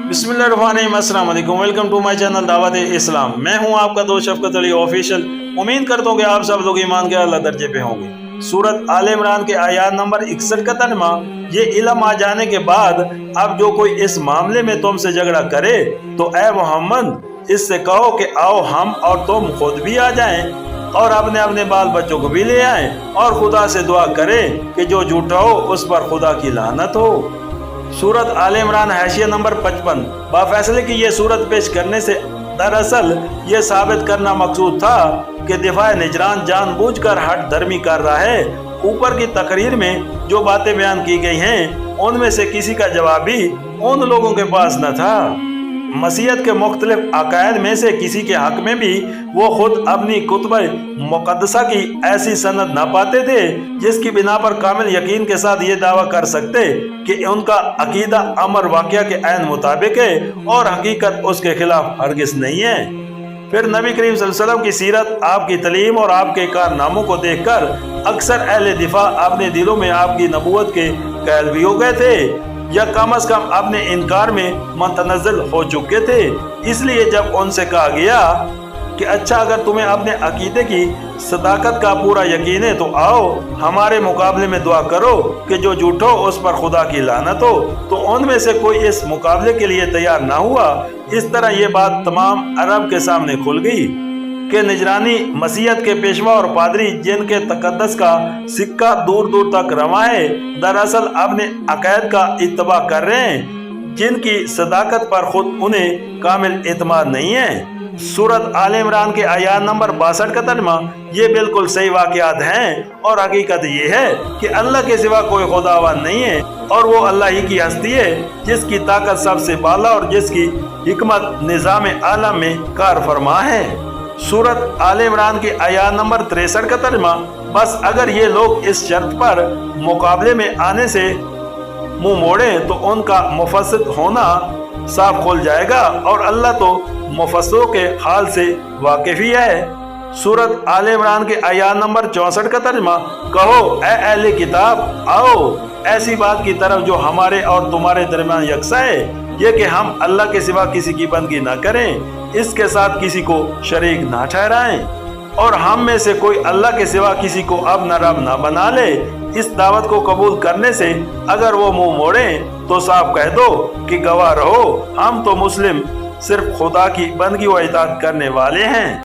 बिस्मिल्लाहिर्रहमानिर्रहीम, अस्सलाम वालेकुम। वेलकम टू माय चैनल दावत इस्लाम। मैं हूं आपका दोस्त शफकत अली ऑफिशियल। उम्मीद करता हूं कि आप सब लोग ईमान के आला दर्जे पे होंगे। सूरत आल इमरान के आयत नंबर 61 का तर्जुमा, ये इल्म आ जाने के बाद अब जो कोई इस मामले में तुमसे झगड़ा करे तो ए मोहम्मद इससे कहो कि आओ हम और तुम खुद भी आ जाएं और अपने अपने बाल बच्चों को भी ले आएं और खुदा से दुआ करें कि जो झूठा हो उस पर खुदा की लानत हो। सूरत आल इमरान हाशिया नंबर 55। बाफैसले की ये सूरत पेश करने से दरअसल ये साबित करना मकसूद था कि दिफा निजरान जानबूझकर हट धर्मी कर रहा है। ऊपर की तकरीर में जो बातें बयान की गई हैं उनमें से किसी का जवाब भी उन लोगों के पास न था। मसीहत के मुख्तलिफ अकायद में से किसी के हक में भी वो खुद अपनी कुतुब मुक़द्दसा की ऐसी सनद न पाते थे जिसकी बिना पर कामिल यकीन के साथ ये दावा कर सकते कि उनका अकीदा अमर वाक़या के ऐन मुताबिक है और हकीकत उसके खिलाफ हरगिज़ नहीं है। फिर नबी करीम सल्लल्लाहु अलैहि वसल्लम की सीरत, आपकी तलीम और आपके कारनामों को देखकर अक्सर अहले दिफा अपने दिलों में आपकी नबूवत के कैद भी हो गए थे या कम अज कम अपने इनकार में मुतनज़्ज़ल हो चुके थे। इसलिए जब उनसे कहा गया कि अच्छा अगर तुम्हें अपने अकीदे की सदाकत का पूरा यकीन है तो आओ हमारे मुकाबले में दुआ करो कि जो झूठो उस पर खुदा की लानत हो, तो उनमें से कोई इस मुकाबले के लिए तैयार ना हुआ। इस तरह ये बात तमाम अरब के सामने खुल गई कि निजरानी मसीहत के पेशवा और पादरी जिनके तकद्दस का सिक्का दूर दूर तक रवा है दरअसल अपने अकायद का इत्तबा कर रहे हैं जिनकी सदाकत पर खुद उन्हें कामिल एतमाद नहीं है। सूरत आल इमरान के आयत नंबर 62 का तर्जुमा, ये बिल्कुल सही वाक़यात हैं और हकीकत ये है कि अल्लाह के सिवा कोई खुदावन नहीं है और वो अल्लाह ही की हस्ती है जिसकी ताकत सबसे बाला और जिसकी हिकमत निज़ाम आलम में कार फरमा है। सूरत आल इमरान के आयत नंबर 63 का तर्जुमा, बस अगर ये लोग इस शर्त पर मुकाबले में आने से मुंह मोड़े तो उनका मुफस्सिद होना साफ खुल जाएगा और अल्लाह तो मुफस्सिरों के हाल से वाकिफ ही है। सूरत आल इमरान के आयत नंबर 64 का तर्जुमा, कहो ए अहले किताब आओ ऐसी बात की तरफ जो हमारे और तुम्हारे दरमियान यकसा है, ये कि हम अल्लाह के सिवा किसी की बंदगी न करें, इसके साथ किसी को शरीक ना ठहराएं और हम में से कोई अल्लाह के सिवा किसी को अब न रब न बना ले। इस दावत को कबूल करने से अगर वो मुंह मोड़े तो साफ कह दो कि गवाह रहो हम तो मुस्लिम सिर्फ खुदा की बंदगी व इताअत करने वाले हैं।